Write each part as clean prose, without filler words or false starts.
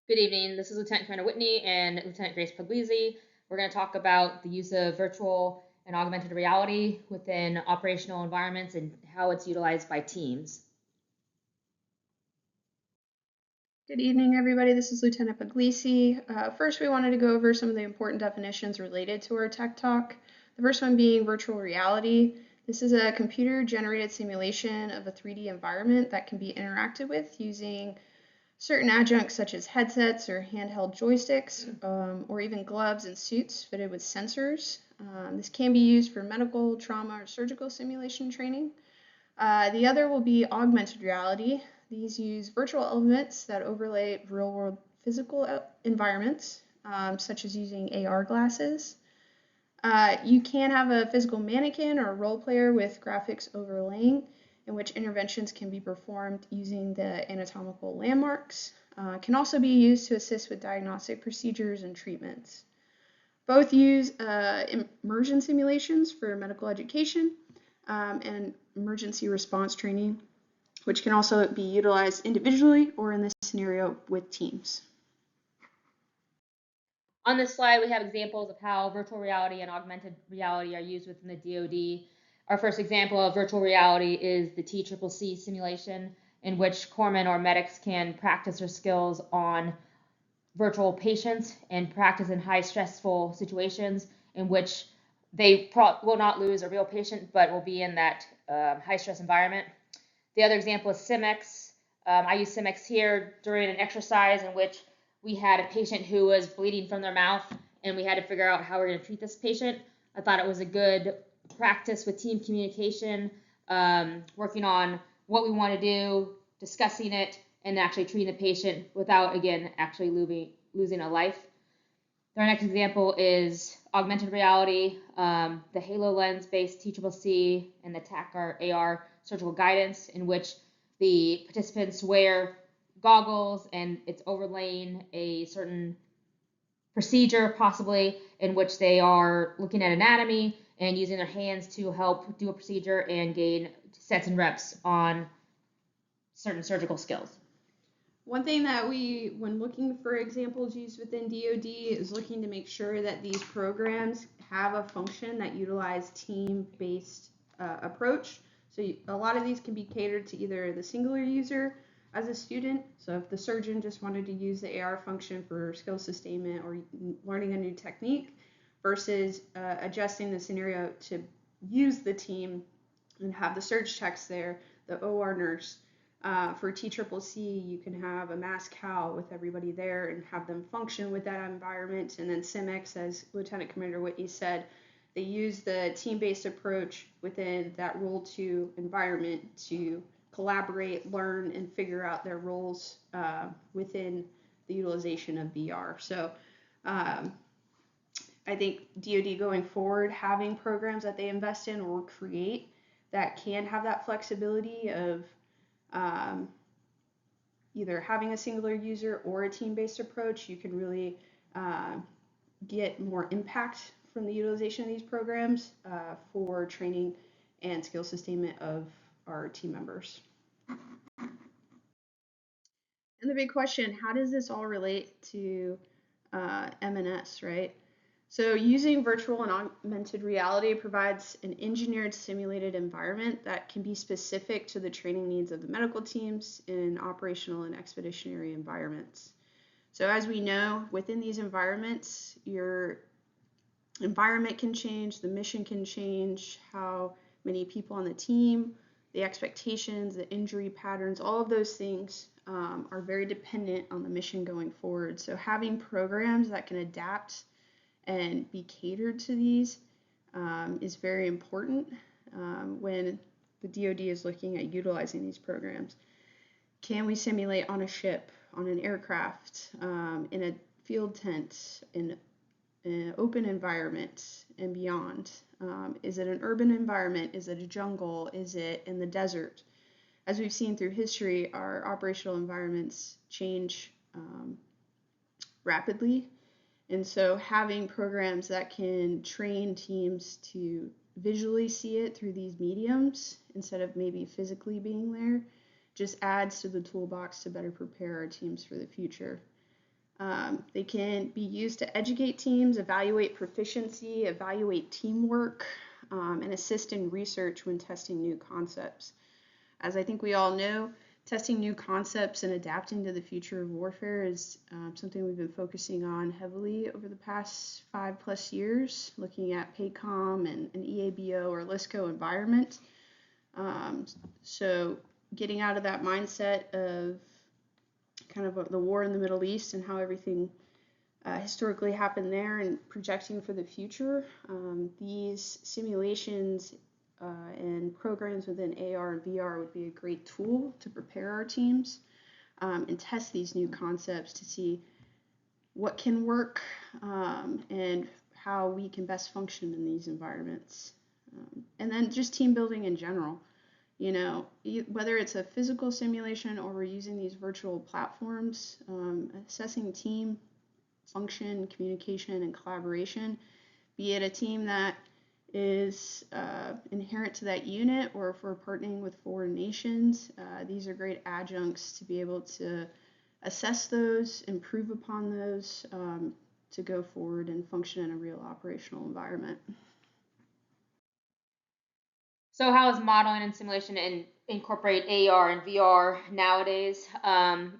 Good evening. This is Lieutenant Commander Whitney and Lieutenant Grace Puglisi. We're going to talk about the use of virtual and augmented reality within operational environments and how it's utilized by teams. Good evening, everybody. This is Lieutenant Puglisi. First, we wanted to go over some of the important definitions related to our tech talk. The first one being virtual reality. This is a computer-generated simulation of a 3D environment that can be interacted with using certain adjuncts such as headsets or handheld joysticks, or even gloves and suits fitted with sensors. This can be used for medical, trauma, or surgical simulation training. The other will be augmented reality. These use virtual elements that overlay real-world physical environments, such as using AR glasses. You can have a physical mannequin or a role player with graphics overlaying, in which interventions can be performed using the anatomical landmarks. Can also be used to assist with diagnostic procedures and treatments. Both use immersion simulations for medical education and emergency response training, which can also be utilized individually or in this scenario with teams. On this slide, we have examples of how virtual reality and augmented reality are used within the DoD. Our first example of virtual reality is the TCCC simulation, in which corpsmen or medics can practice their skills on virtual patients and practice in high stressful situations in which they will not lose a real patient, but will be in that high stress environment. The other example is CIMEX. I use CIMEX here during an exercise in which we had a patient who was bleeding from their mouth, and we had to figure out how we're going to treat this patient. I thought it was a good practice with team communication, working on what we want to do, discussing it, and actually treating the patient without, again, actually losing a life. Our next example is augmented reality, the HoloLens-based TCCC and the TAC AR surgical guidance, in which the participants wear goggles and it's overlaying a certain procedure, possibly, in which they are looking at anatomy and using their hands to help do a procedure and gain sets and reps on certain surgical skills. One thing that we, when looking for examples used within DoD, is looking to make sure that these programs have a function that utilize team-based approach. So a lot of these can be catered to either the singular user as a student. So if the surgeon just wanted to use the AR function for skill sustainment or learning a new technique, versus adjusting the scenario to use the team and have the surge techs there, the OR nurse. For TCCC, you can have a mass cow with everybody there and have them function with that environment. And then CIMEX, as Lieutenant Commander Whitney said, they use the team-based approach within that Role 2 environment to collaborate, learn, and figure out their roles within the utilization of VR. So I think DoD going forward, having programs that they invest in or create that can have that flexibility of either having a singular user or a team-based approach, you can really get more impact from the utilization of these programs for training and skill sustainment of our team members. And the big question, how does this all relate to M&S, right? So using virtual and augmented reality provides an engineered simulated environment that can be specific to the training needs of the medical teams in operational and expeditionary environments. So as we know, within these environments, your environment can change, the mission can change, how many people on the team, the expectations, the injury patterns, all of those things are very dependent on the mission going forward. So having programs that can adapt and be catered to these is very important when the DoD is looking at utilizing these programs. Can we simulate on a ship, on an aircraft, in a field tent, in an open environment, and beyond? Is it an urban environment? Is it a jungle? Is it in the desert? As we've seen through history, our operational environments change rapidly. And so having programs that can train teams to visually see it through these mediums instead of maybe physically being there just adds to the toolbox to better prepare our teams for the future. They can be used to educate teams, evaluate proficiency, evaluate teamwork, and assist in research when testing new concepts. As I think we all know, testing new concepts and adapting to the future of warfare is something we've been focusing on heavily over the past 5+ years, looking at PACOM and an EABO or LISCO environment. So getting out of that mindset of kind of the war in the Middle East and how everything historically happened there and projecting for the future, these simulations and programs within AR and VR would be a great tool to prepare our teams and test these new concepts to see what can work and how we can best function in these environments. And then just team building in general. You know, whether it's a physical simulation or we're using these virtual platforms, assessing team function, communication, and collaboration, be it a team that is inherent to that unit or if we're partnering with foreign nations, these are great adjuncts to be able to assess those, improve upon those, to go forward and function in a real operational environment. So how is modeling and simulation incorporate AR and VR nowadays?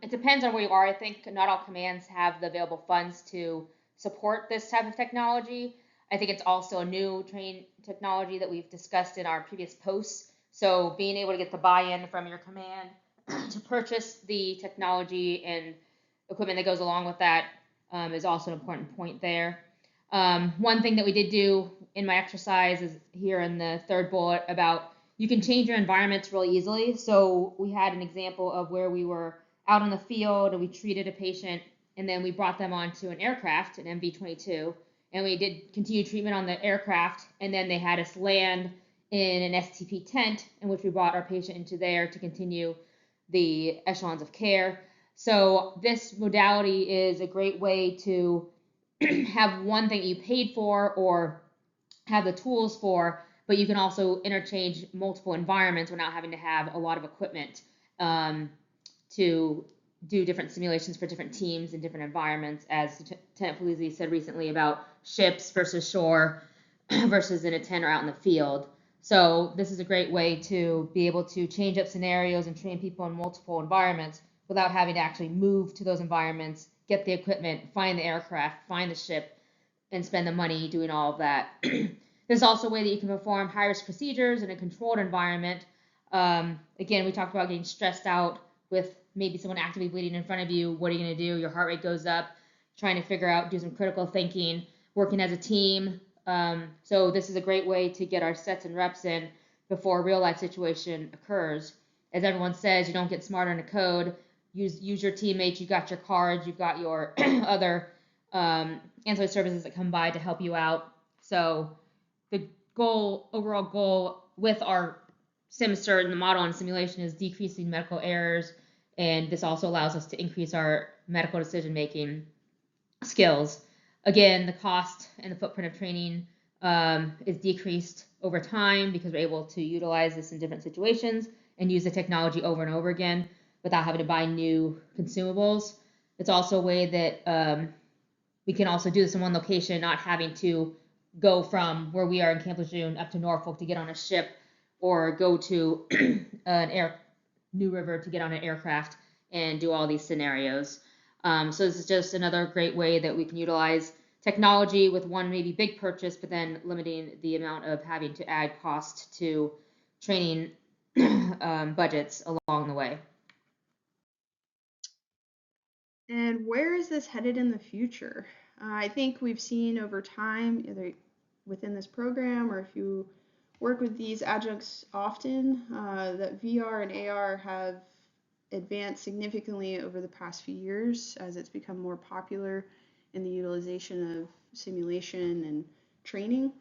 It depends on where you are. I think not all commands have the available funds to support this type of technology. I think it's also a new training technology that we've discussed in our previous posts. So being able to get the buy-in from your command to purchase the technology and equipment that goes along with that is also an important point there. One thing that we did do in my exercise is here in the third bullet about you can change your environments really easily. So we had an example of where we were out on the field and we treated a patient and then we brought them onto an aircraft, an MV-22, and we did continued treatment on the aircraft, and then they had us land in an STP tent in which we brought our patient into there to continue the echelons of care. So this modality is a great way to have one thing you paid for or have the tools for, but you can also interchange multiple environments without having to have a lot of equipment to do different simulations for different teams in different environments, as Lieutenant Polizzi said recently about ships versus shore versus in a tent or out in the field. So this is a great way to be able to change up scenarios and train people in multiple environments without having to actually move to those environments, get the equipment, find the aircraft, find the ship, and spend the money doing all of that. There's also a way that you can perform high-risk procedures in a controlled environment. Again, we talked about getting stressed out with maybe someone actively bleeding in front of you. What are you going to do? Your heart rate goes up, trying to figure out, do some critical thinking, working as a team. So this is a great way to get our sets and reps in before a real-life situation occurs. As everyone says, you don't get smarter in a code. Use your teammates. You've got your cards. You've got your other ancillary services that come by to help you out. So the overall goal with our SimCert and the model and simulation is decreasing medical errors, and this also allows us to increase our medical decision-making skills. Again, the cost and the footprint of training is decreased over time because we're able to utilize this in different situations and use the technology over and over again without having to buy new consumables. It's also a way that we can also do this in one location, not having to go from where we are in Camp Lejeune up to Norfolk to get on a ship or go to New River to get on an aircraft and do all these scenarios. So this is just another great way that we can utilize technology with one maybe big purchase, but then limiting the amount of having to add cost to training budgets along the way. And where is this headed in the future? I think we've seen over time, either within this program or if you work with these adjuncts often, that VR and AR have advanced significantly over the past few years as it's become more popular in the utilization of simulation and training.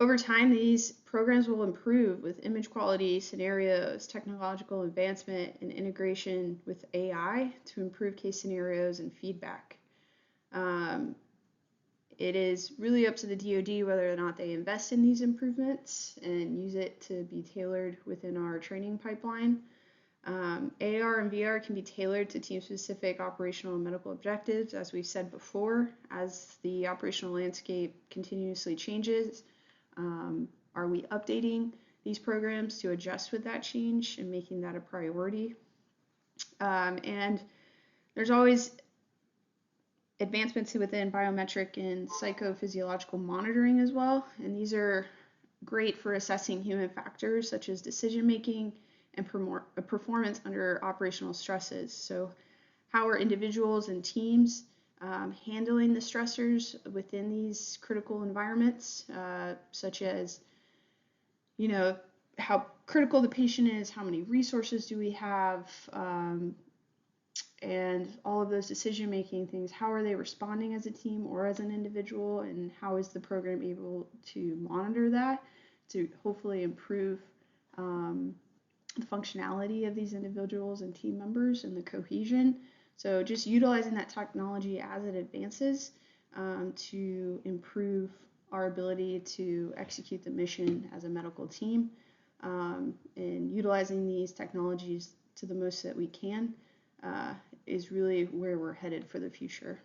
Over time, these programs will improve with image quality, scenarios, technological advancement, and integration with AI to improve case scenarios and feedback. It is really up to the DoD whether or not they invest in these improvements and use it to be tailored within our training pipeline. AR and VR can be tailored to team-specific operational and medical objectives, as we've said before. As the operational landscape continuously changes, are we updating these programs to adjust with that change and making that a priority? And there's always advancements within biometric and psychophysiological monitoring as well, and these are great for assessing human factors such as decision making and performance under operational stresses. So how are individuals and teams handling the stressors within these critical environments, such as, you know, how critical the patient is, how many resources do we have, and all of those decision-making things. How are they responding as a team or as an individual, and how is the program able to monitor that to hopefully improve the functionality of these individuals and team members and the cohesion. So just utilizing that technology as it advances to improve our ability to execute the mission as a medical team, and utilizing these technologies to the most that we can is really where we're headed for the future.